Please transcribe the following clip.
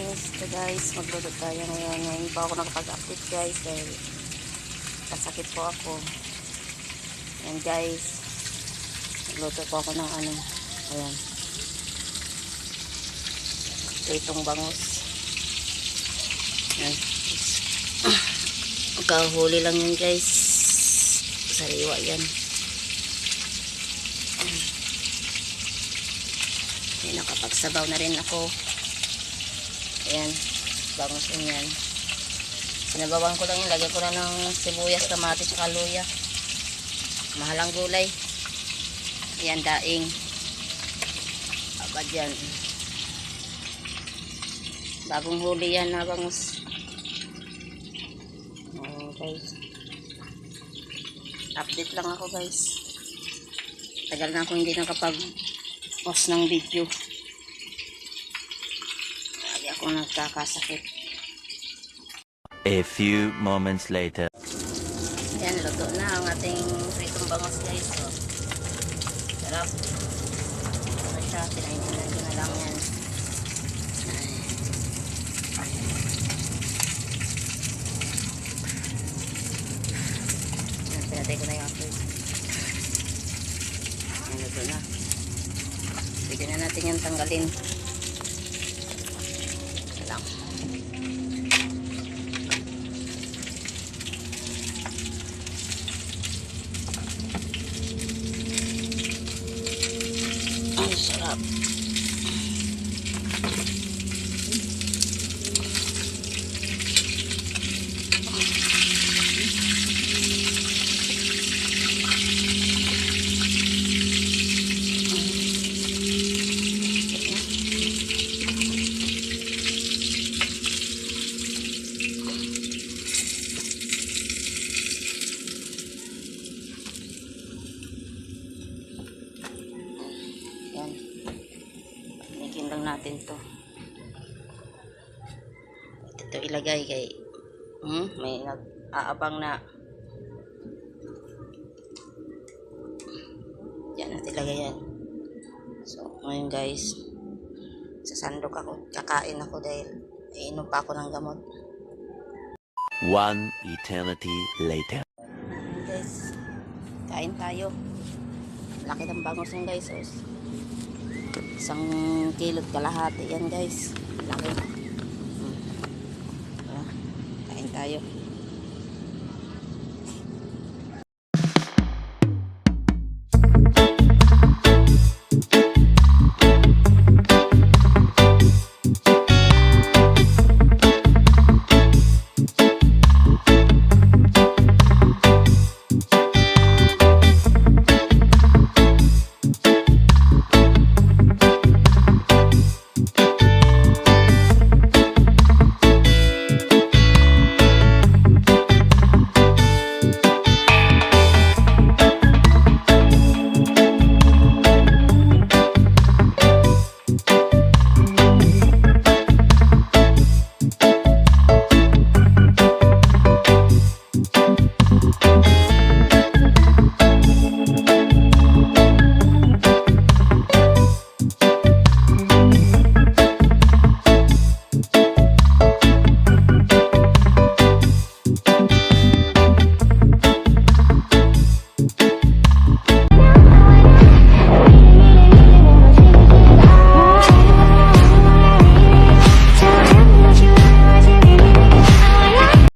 guys. So guys, magluto tayo ngayon. Ngayon pa ako nakapag-update guys dahil kasakit po ako. Ayan guys. Magluto po ako ng ano. Ayan. Itong bangus. Ayan. Kahuli lang yun guys. Sariwa yan. Ayan, nakapagsabaw na rin ako. Ayan, bangus yun yan. Sinabawan ko lang yun. Lagyan ko na ng sibuyas, kamatis, at luya. Mahalang gulay. Ayan, daing. Abad yan. Bagong huli yan na bangus. Okay. Update lang ako guys. Tagal na ako hindi nakapag-post ng video. Lagi ako nagkakasakit. A few moments later. Yan, luto na ang ating pritong bangus guys. So, sarap. Ano siya, kinainin na lang yan. Pinatay ko na yung apoy. Yan, luto na. Pwede na natin yung tanggalin. Ito lang. Ang sarap. Yan. Panikin lang natin to. Ito ilagay kay may nag-aabang na. Yan natin ilagay yan. So ngayon guys, sasandok ako, kakain ako dahil iinom pa ako ng gamot. One eternity later. Guys, kain tayo. Laki ng bangus yan guys. So, 1 kilo't kalahati yan guys. Laki. Kain tayo.